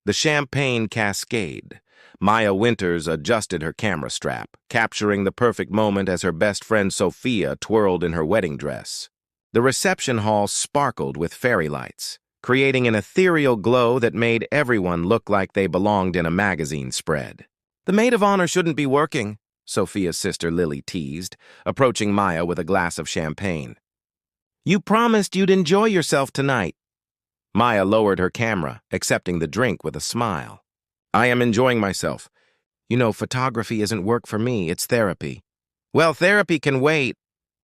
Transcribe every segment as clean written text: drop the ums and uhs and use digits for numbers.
The champagne cascade. Maya Winters adjusted her camera strap, capturing the perfect moment as her best friend Sophia twirled in her wedding dress. The reception hall sparkled with fairy lights, creating an ethereal glow that made everyone look like they belonged in a magazine spread. "The maid of honor shouldn't be working," Sophia's sister Lily teased, approaching Maya with a glass of champagne. "You promised you'd enjoy yourself tonight." Maya lowered her camera, accepting the drink with a smile. "I am enjoying myself. You know, photography isn't work for me, it's therapy." "Well, therapy can wait.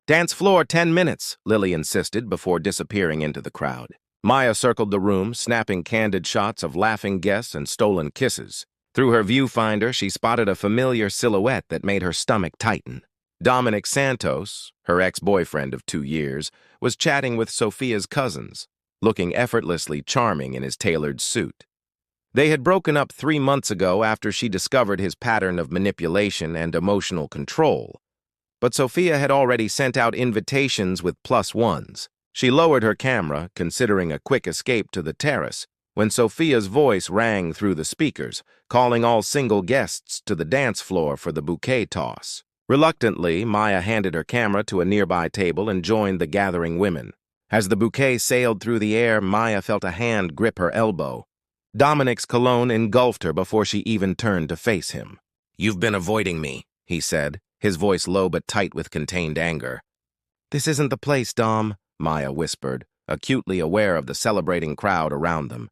Dance floor 10 minutes, Lily insisted before disappearing into the crowd. Maya circled the room, snapping candid shots of laughing guests and stolen kisses. Through her viewfinder, she spotted a familiar silhouette that made her stomach tighten. Dominic Santos, her ex-boyfriend of 2 years, was chatting with Sophia's cousins, looking effortlessly charming in his tailored suit. They had broken up 3 months ago after she discovered his pattern of manipulation and emotional control. But Sophia had already sent out invitations with +1s. She lowered her camera, considering a quick escape to the terrace, when Sophia's voice rang through the speakers, calling all single guests to the dance floor for the bouquet toss. Reluctantly, Maya handed her camera to a nearby table and joined the gathering women. As the bouquet sailed through the air, Maya felt a hand grip her elbow. Dominic's cologne engulfed her before she even turned to face him. "You've been avoiding me," he said, his voice low but tight with contained anger. "This isn't the place, Dom," Maya whispered, acutely aware of the celebrating crowd around them.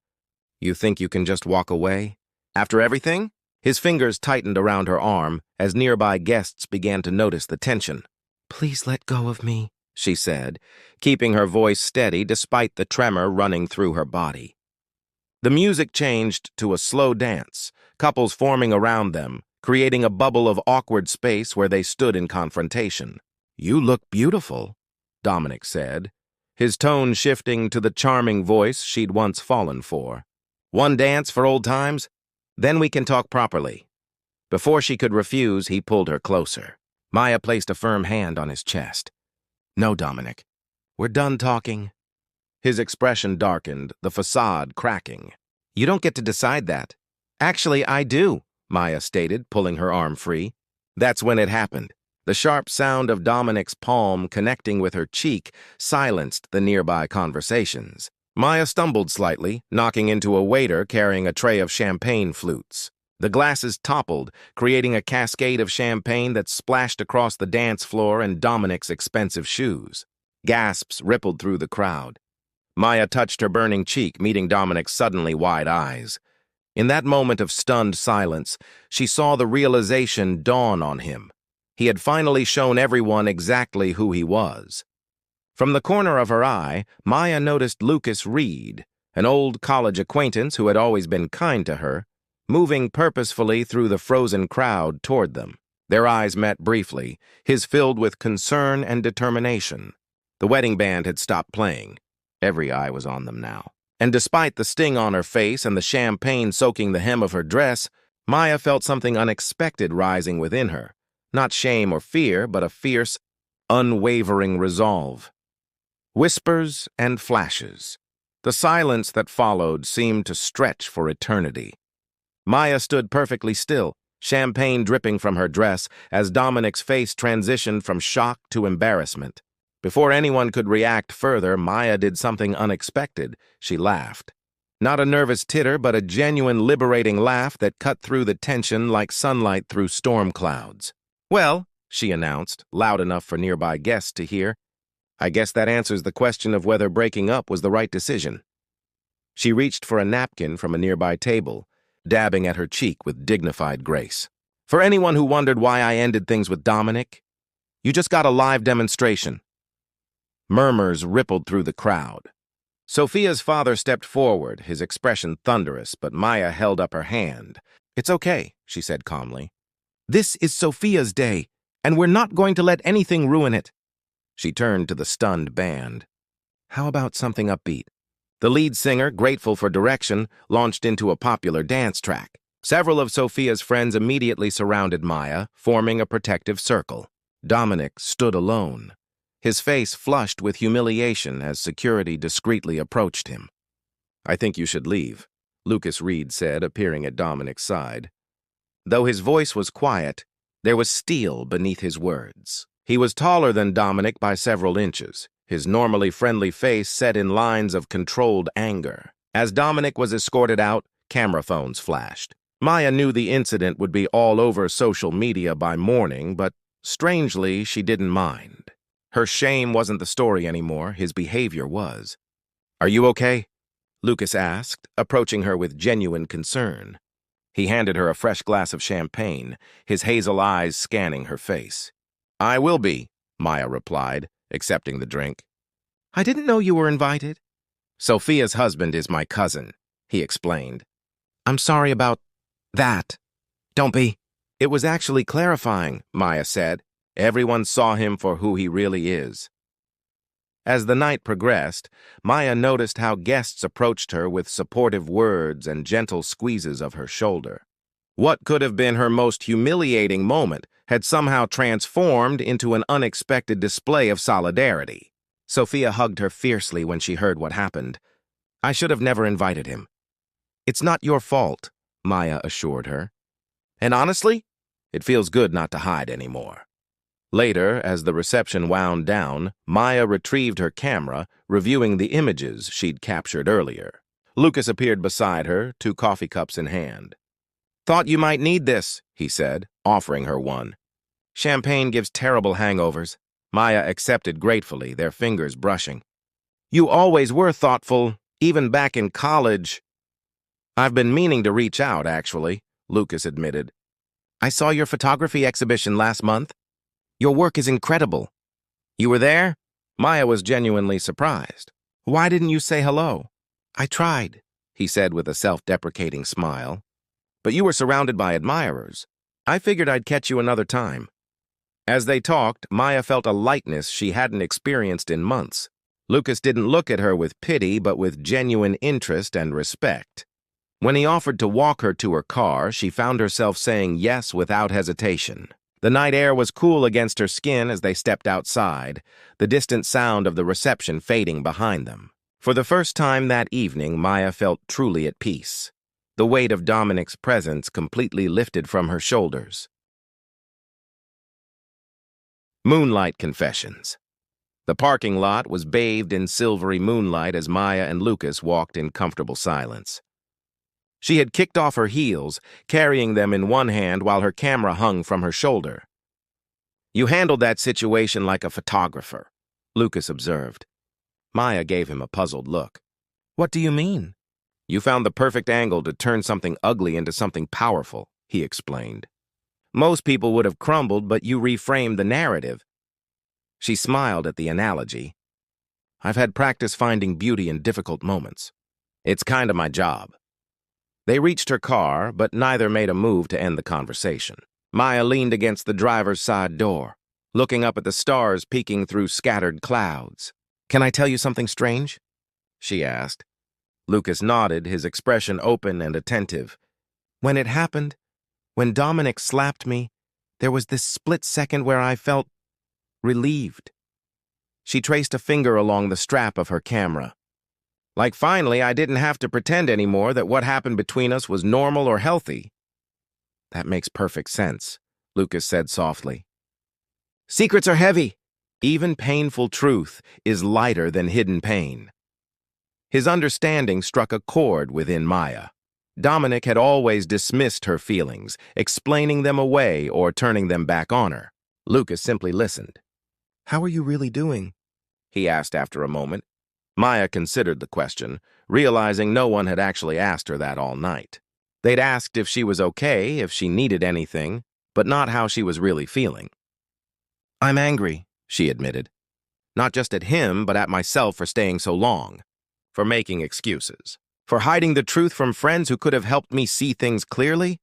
"You think you can just walk away? After everything?" His fingers tightened around her arm as nearby guests began to notice the tension. "Please let go of me," she said, keeping her voice steady despite the tremor running through her body. The music changed to a slow dance, couples forming around them, creating a bubble of awkward space where they stood in confrontation. "You look beautiful," Dominic said, his tone shifting to the charming voice she'd once fallen for. "One dance for old times? Then we can talk properly." Before she could refuse, he pulled her closer. Maya placed a firm hand on his chest. "No, Dominic. We're done talking." His expression darkened, the facade cracking. "You don't get to decide that." "Actually, I do," Maya stated, pulling her arm free. That's when it happened. The sharp sound of Dominic's palm connecting with her cheek silenced the nearby conversations. Maya stumbled slightly, knocking into a waiter carrying a tray of champagne flutes. The glasses toppled, creating a cascade of champagne that splashed across the dance floor and Dominic's expensive shoes. Gasps rippled through the crowd. Maya touched her burning cheek, meeting Dominic's suddenly wide eyes. In that moment of stunned silence, she saw the realization dawn on him. He had finally shown everyone exactly who he was. From the corner of her eye, Maya noticed Lucas Reed, an old college acquaintance who had always been kind to her, moving purposefully through the frozen crowd toward them. Their eyes met briefly, his filled with concern and determination. The wedding band had stopped playing. Every eye was on them now. And despite the sting on her face and the champagne soaking the hem of her dress, Maya felt something unexpected rising within her. Not shame or fear, but a fierce, unwavering resolve. Whispers and flashes. The silence that followed seemed to stretch for eternity. Maya stood perfectly still, champagne dripping from her dress as Dominic's face transitioned from shock to embarrassment. Before anyone could react further, Maya did something unexpected. She laughed. Not a nervous titter, but a genuine, liberating laugh that cut through the tension like sunlight through storm clouds. "Well," she announced, loud enough for nearby guests to hear, "I guess that answers the question of whether breaking up was the right decision." She reached for a napkin from a nearby table, dabbing at her cheek with dignified grace. "For anyone who wondered why I ended things with Dominic, you just got a live demonstration." Murmurs rippled through the crowd. Sophia's father stepped forward, his expression thunderous, but Maya held up her hand. "It's okay," she said calmly. "This is Sophia's day, and we're not going to let anything ruin it." She turned to the stunned band. "How about something upbeat?" The lead singer, grateful for direction, launched into a popular dance track. Several of Sophia's friends immediately surrounded Maya, forming a protective circle. Dominic stood alone, his face flushed with humiliation as security discreetly approached him. "I think you should leave," Lucas Reed said, appearing at Dominic's side. Though his voice was quiet, there was steel beneath his words. He was taller than Dominic by several inches, his normally friendly face set in lines of controlled anger. As Dominic was escorted out, camera phones flashed. Maya knew the incident would be all over social media by morning, but strangely, she didn't mind. Her shame wasn't the story anymore, his behavior was. "Are you okay?" Lucas asked, approaching her with genuine concern. He handed her a fresh glass of champagne, his hazel eyes scanning her face. "I will be," Maya replied, accepting the drink. "I didn't know you were invited." "Sophia's husband is my cousin," he explained. "I'm sorry about that." "Don't be." "It was actually clarifying," Maya said. "Everyone saw him for who he really is." As the night progressed, Maya noticed how guests approached her with supportive words and gentle squeezes of her shoulder. What could have been her most humiliating moment had somehow transformed into an unexpected display of solidarity. Sophia hugged her fiercely when she heard what happened. "I should have never invited him." "It's not your fault," Maya assured her. "And honestly, it feels good not to hide anymore." Later, as the reception wound down, Maya retrieved her camera, reviewing the images she'd captured earlier. Lucas appeared beside her, 2 coffee cups in hand. "Thought you might need this," he said, offering her one. "Champagne gives terrible hangovers." Maya accepted gratefully, their fingers brushing. "You always were thoughtful, even back in college." "I've been meaning to reach out, actually," Lucas admitted. "I saw your photography exhibition last month. Your work is incredible." "You were there?" Maya was genuinely surprised. "Why didn't you say hello?" "I tried," he said with a self-deprecating smile. "But you were surrounded by admirers. I figured I'd catch you another time." As they talked, Maya felt a lightness she hadn't experienced in months. Lucas didn't look at her with pity, but with genuine interest and respect. When he offered to walk her to her car, she found herself saying yes without hesitation. The night air was cool against her skin as they stepped outside, the distant sound of the reception fading behind them. For the first time that evening, Maya felt truly at peace. The weight of Dominic's presence completely lifted from her shoulders. Moonlight Confessions. The parking lot was bathed in silvery moonlight as Maya and Lucas walked in comfortable silence. She had kicked off her heels, carrying them in one hand while her camera hung from her shoulder. "You handled that situation like a photographer," Lucas observed. Maya gave him a puzzled look. "What do you mean?" "You found the perfect angle to turn something ugly into something powerful," he explained. "Most people would have crumbled, but you reframed the narrative." She smiled at the analogy. "I've had practice finding beauty in difficult moments. It's kind of my job." They reached her car, but neither made a move to end the conversation. Maya leaned against the driver's side door, looking up at the stars peeking through scattered clouds. "Can I tell you something strange?" she asked. Lucas nodded, his expression open and attentive. "When it happened, when Dominic slapped me, there was this split second where I felt relieved." She traced a finger along the strap of her camera. "Like finally I didn't have to pretend anymore that what happened between us was normal or healthy." "That makes perfect sense," Lucas said softly. "Secrets are heavy. Even painful truth is lighter than hidden pain." His understanding struck a chord within Maya. Dominic had always dismissed her feelings, explaining them away or turning them back on her. Lucas simply listened. "How are you really doing?" he asked after a moment. Maya considered the question, realizing no one had actually asked her that all night. They'd asked if she was okay, if she needed anything, but not how she was really feeling. "I'm angry," she admitted. "Not just at him, but at myself for staying so long, for making excuses, for hiding the truth from friends who could have helped me see things clearly."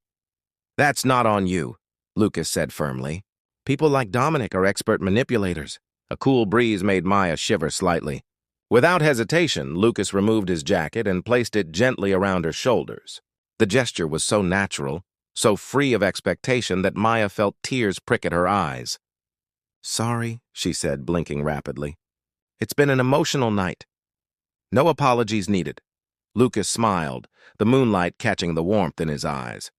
"That's not on you," Lucas said firmly. "People like Dominic are expert manipulators." A cool breeze made Maya shiver slightly. Without hesitation, Lucas removed his jacket and placed it gently around her shoulders. The gesture was so natural, so free of expectation that Maya felt tears prick at her eyes. "Sorry," she said, blinking rapidly. "It's been an emotional night. No apologies needed." Lucas smiled, the moonlight catching the warmth in his eyes.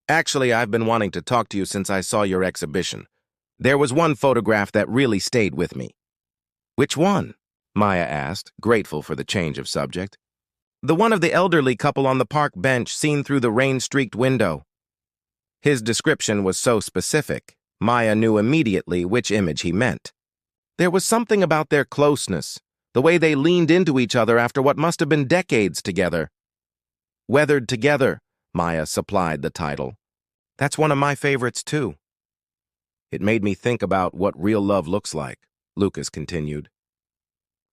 Actually, I've been wanting to talk to you since I saw your exhibition. There was one photograph that really stayed with me. Which one? Maya asked, grateful for the change of subject. The one of the elderly couple on the park bench seen through the rain-streaked window. His description was so specific, Maya knew immediately which image he meant. There was something about their closeness, the way they leaned into each other after what must have been decades together. Weathered Together, Maya supplied the title. That's one of my favorites, too. It made me think about what real love looks like, Lucas continued.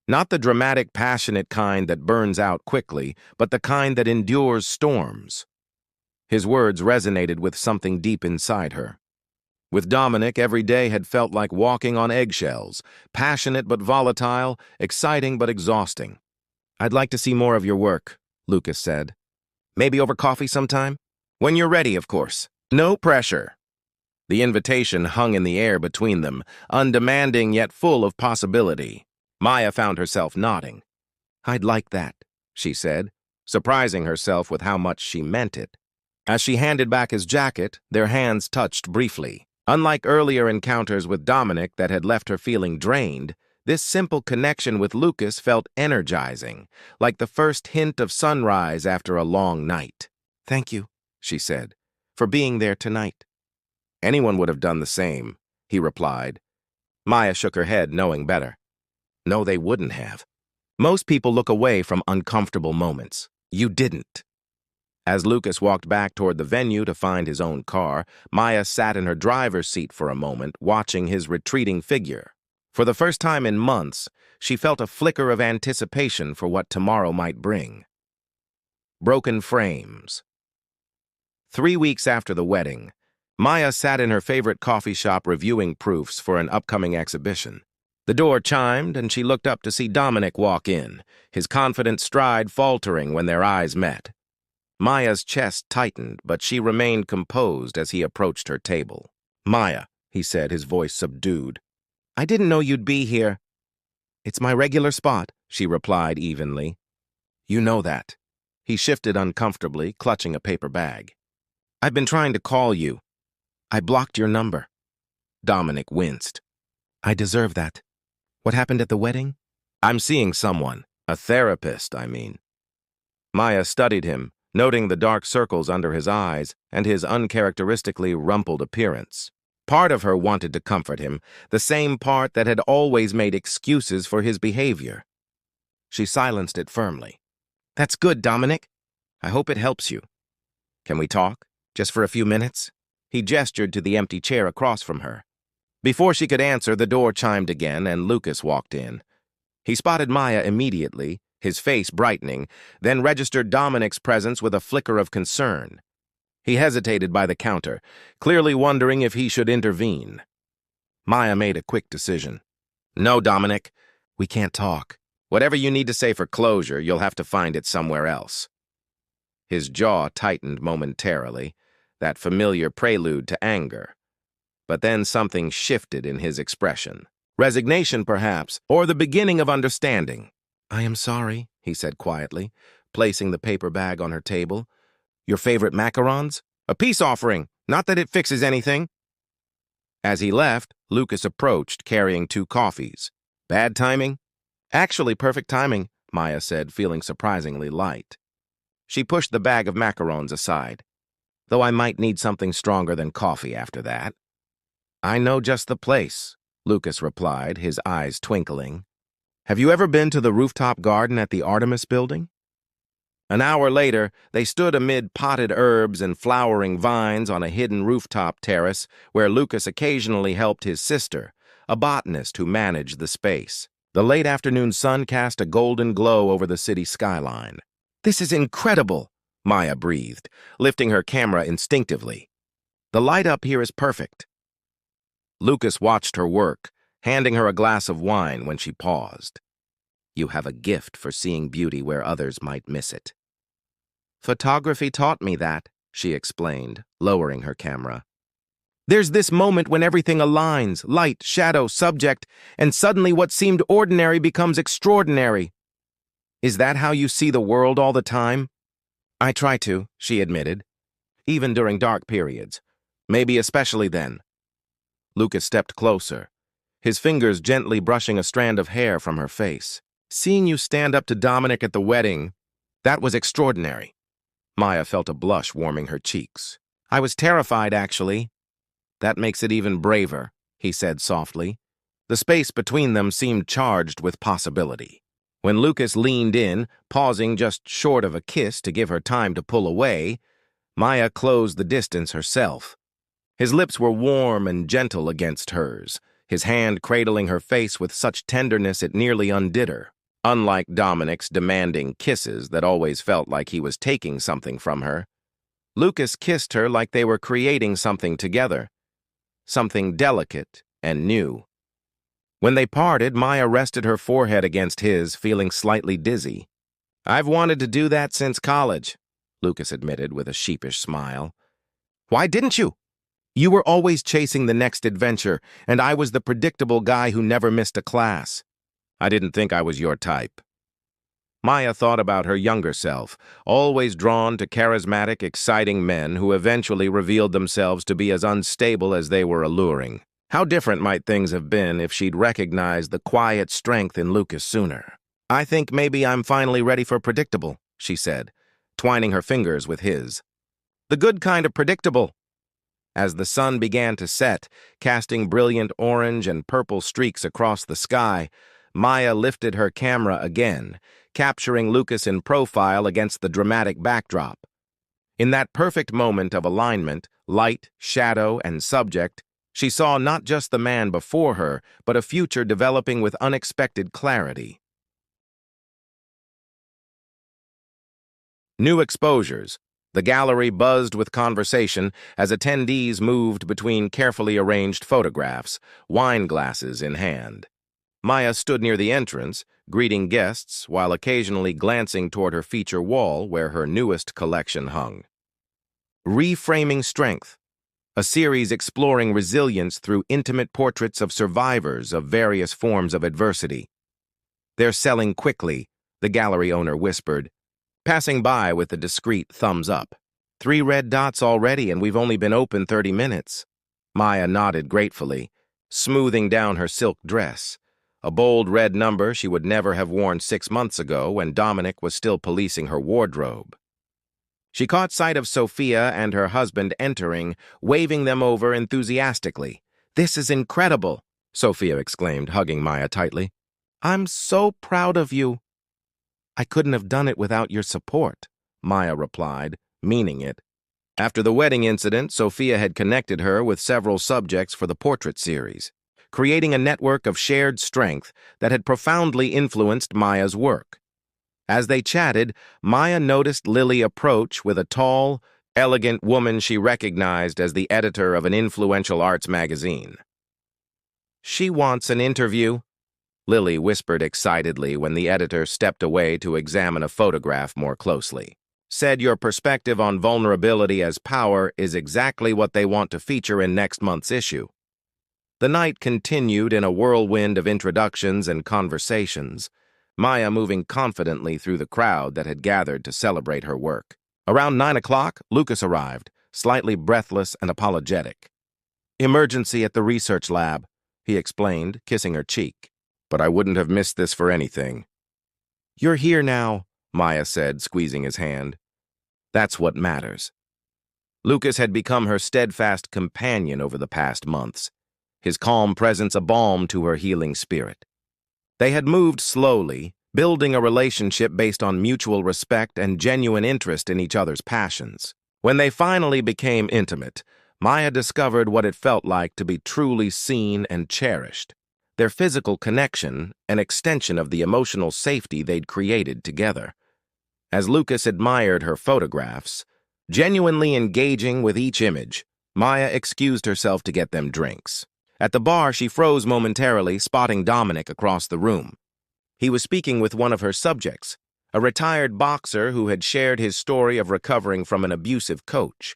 Not the dramatic, passionate kind that burns out quickly, but the kind that endures storms. His words resonated with something deep inside her. With Dominic, every day had felt like walking on eggshells, passionate but volatile, exciting but exhausting. I'd like to see more of your work, Lucas said. Maybe over coffee sometime? When you're ready, of course. No pressure. The invitation hung in the air between them, undemanding yet full of possibility. Maya found herself nodding. I'd like that, she said, surprising herself with how much she meant it. As she handed back his jacket, their hands touched briefly. Unlike earlier encounters with Dominic that had left her feeling drained, this simple connection with Lucas felt energizing, like the first hint of sunrise after a long night. Thank you, she said, for being there tonight. Anyone would have done the same, he replied. Maya shook her head, knowing better. No, they wouldn't have. Most people look away from uncomfortable moments. You didn't. As Lucas walked back toward the venue to find his own car, Maya sat in her driver's seat for a moment, watching his retreating figure. For the first time in months, she felt a flicker of anticipation for what tomorrow might bring. Broken frames. 3 weeks after the wedding, Maya sat in her favorite coffee shop reviewing proofs for an upcoming exhibition. The door chimed, and she looked up to see Dominic walk in, his confident stride faltering when their eyes met. Maya's chest tightened, but she remained composed as he approached her table. Maya, he said, his voice subdued. I didn't know you'd be here. It's my regular spot, she replied evenly. You know that. He shifted uncomfortably, clutching a paper bag. I've been trying to call you. I blocked your number. Dominic winced. I deserve that. What happened at the wedding? I'm seeing someone. A therapist, I mean. Maya studied him, noting the dark circles under his eyes and his uncharacteristically rumpled appearance. Part of her wanted to comfort him, the same part that had always made excuses for his behavior. She silenced it firmly. That's good, Dominic. I hope it helps you. Can we talk? Just for a few minutes? He gestured to the empty chair across from her. Before she could answer, the door chimed again and Lucas walked in. He spotted Maya immediately, his face brightening, then registered Dominic's presence with a flicker of concern. He hesitated by the counter, clearly wondering if he should intervene. Maya made a quick decision. No, Dominic, we can't talk. Whatever you need to say for closure, you'll have to find it somewhere else. His jaw tightened momentarily, that familiar prelude to anger. But then something shifted in his expression. Resignation, perhaps, or the beginning of understanding. I am sorry, he said quietly, placing the paper bag on her table. Your favorite macarons? A peace offering, not that it fixes anything. As he left, Lucas approached, carrying 2 coffees. Bad timing? Actually, perfect timing, Maya said, feeling surprisingly light. She pushed the bag of macarons aside. Though I might need something stronger than coffee after that. I know just the place, Lucas replied, his eyes twinkling. Have you ever been to the rooftop garden at the Artemis building? An hour later, they stood amid potted herbs and flowering vines on a hidden rooftop terrace where Lucas occasionally helped his sister, a botanist who managed the space. The late afternoon sun cast a golden glow over the city skyline. This is incredible, Maya breathed, lifting her camera instinctively. The light up here is perfect. Lucas watched her work, handing her a glass of wine when she paused. You have a gift for seeing beauty where others might miss it. Photography taught me that, she explained, lowering her camera. There's this moment when everything aligns, light, shadow, subject, and suddenly what seemed ordinary becomes extraordinary. Is that how you see the world all the time? I try to, she admitted, even during dark periods. Maybe especially then. Lucas stepped closer, his fingers gently brushing a strand of hair from her face. Seeing you stand up to Dominic at the wedding, that was extraordinary. Maya felt a blush warming her cheeks. I was terrified, actually. That makes it even braver, he said softly. The space between them seemed charged with possibility. When Lucas leaned in, pausing just short of a kiss to give her time to pull away, Maya closed the distance herself. His lips were warm and gentle against hers, his hand cradling her face with such tenderness it nearly undid her. Unlike Dominic's demanding kisses that always felt like he was taking something from her, Lucas kissed her like they were creating something together, something delicate and new. When they parted, Maya rested her forehead against his, feeling slightly dizzy. I've wanted to do that since college, Lucas admitted with a sheepish smile. Why didn't you? You were always chasing the next adventure, and I was the predictable guy who never missed a class. I didn't think I was your type. Maya thought about her younger self, always drawn to charismatic, exciting men who eventually revealed themselves to be as unstable as they were alluring. How different might things have been if she'd recognized the quiet strength in Lucas sooner? I think maybe I'm finally ready for predictable, she said, twining her fingers with his. The good kind of predictable. As the sun began to set, casting brilliant orange and purple streaks across the sky, Maya lifted her camera again, capturing Lucas in profile against the dramatic backdrop. In that perfect moment of alignment, light, shadow, and subject, she saw not just the man before her, but a future developing with unexpected clarity. New exposures. The gallery buzzed with conversation as attendees moved between carefully arranged photographs, wine glasses in hand. Maya stood near the entrance, greeting guests while occasionally glancing toward her feature wall where her newest collection hung. Reframing Strength, a series exploring resilience through intimate portraits of survivors of various forms of adversity. They're selling quickly, the gallery owner whispered, passing by with a discreet thumbs up. 3 red dots already, and we've only been open 30 minutes. Maya nodded gratefully, smoothing down her silk dress, a bold red number she would never have worn 6 months ago when Dominic was still policing her wardrobe. She caught sight of Sophia and her husband entering, waving them over enthusiastically. This is incredible, Sophia exclaimed, hugging Maya tightly. I'm so proud of you. I couldn't have done it without your support, Maya replied, meaning it. After the wedding incident, Sophia had connected her with several subjects for the portrait series, creating a network of shared strength that had profoundly influenced Maya's work. As they chatted, Maya noticed Lily approach with a tall, elegant woman she recognized as the editor of an influential arts magazine. She wants an interview, Lily whispered excitedly when the editor stepped away to examine a photograph more closely. Said your perspective on vulnerability as power is exactly what they want to feature in next month's issue. The night continued in a whirlwind of introductions and conversations, Maya moving confidently through the crowd that had gathered to celebrate her work. Around 9 o'clock, Lucas arrived, slightly breathless and apologetic. Emergency at the research lab, he explained, kissing her cheek. But I wouldn't have missed this for anything. You're here now, Maya said, squeezing his hand. That's what matters. Lucas had become her steadfast companion over the past months, his calm presence a balm to her healing spirit. They had moved slowly, building a relationship based on mutual respect and genuine interest in each other's passions. When they finally became intimate, Maya discovered what it felt like to be truly seen and cherished. Their physical connection, an extension of the emotional safety they'd created together. As Lucas admired her photographs, genuinely engaging with each image, Maya excused herself to get them drinks. At the bar, she froze momentarily, spotting Dominic across the room. He was speaking with one of her subjects, a retired boxer who had shared his story of recovering from an abusive coach.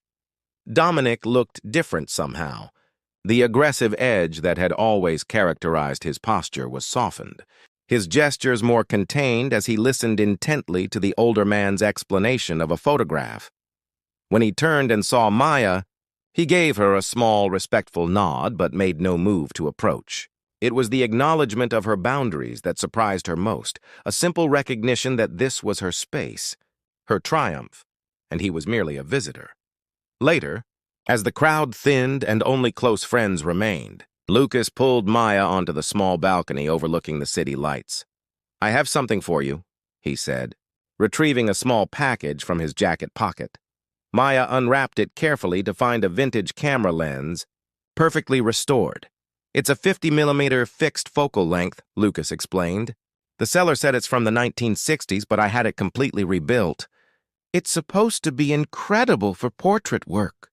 Dominic looked different somehow. The aggressive edge that had always characterized his posture was softened. his gestures more contained as he listened intently to the older man's explanation of a photograph. When he turned and saw Maya, he gave her a small, respectful nod but made no move to approach. It was the acknowledgement of her boundaries that surprised her most, a simple recognition that this was her space, her triumph, and he was merely a visitor. Later, as the crowd thinned and only close friends remained, Lucas pulled Maya onto the small balcony overlooking the city lights. "I have something for you," he said, retrieving a small package from his jacket pocket. Maya unwrapped it carefully to find a vintage camera lens, perfectly restored. "It's a 50mm fixed focal length," Lucas explained. "The seller said it's from the 1960s, but I had it completely rebuilt. It's supposed to be incredible for portrait work."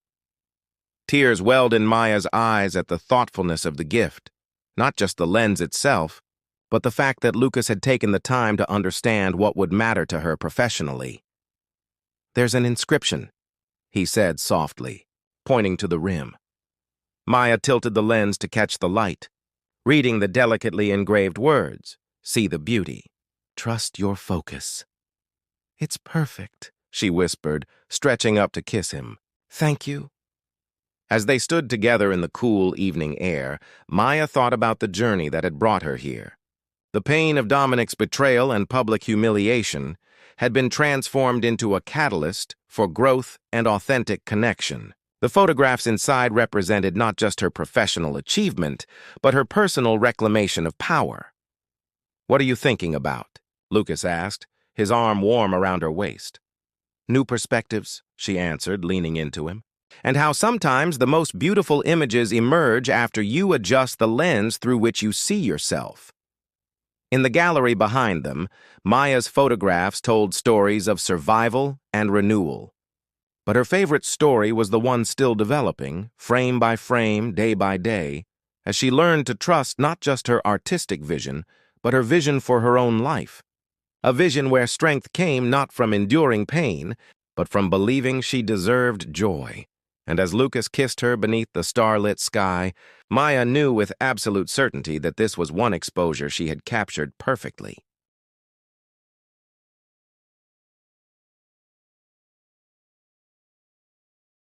Tears welled in Maya's eyes at the thoughtfulness of the gift, not just the lens itself, but the fact that Lucas had taken the time to understand what would matter to her professionally. "There's an inscription," he said softly, pointing to the rim. Maya tilted the lens to catch the light, reading the delicately engraved words, "See the beauty. Trust your focus." "It's perfect," she whispered, stretching up to kiss him. "Thank you." As they stood together in the cool evening air, Maya thought about the journey that had brought her here. The pain of Dominic's betrayal and public humiliation had been transformed into a catalyst for growth and authentic connection. The photographs inside represented not just her professional achievement, but her personal reclamation of power. "What are you thinking about?" Lucas asked, his arm warm around her waist. "New perspectives," she answered, leaning into him. "And how sometimes the most beautiful images emerge after you adjust the lens through which you see yourself." In the gallery behind them, Maya's photographs told stories of survival and renewal. But her favorite story was the one still developing, frame by frame, day by day, as she learned to trust not just her artistic vision, but her vision for her own life. A vision where strength came not from enduring pain, but from believing she deserved joy. And as Lucas kissed her beneath the starlit sky, Maya knew with absolute certainty that this was one exposure she had captured perfectly.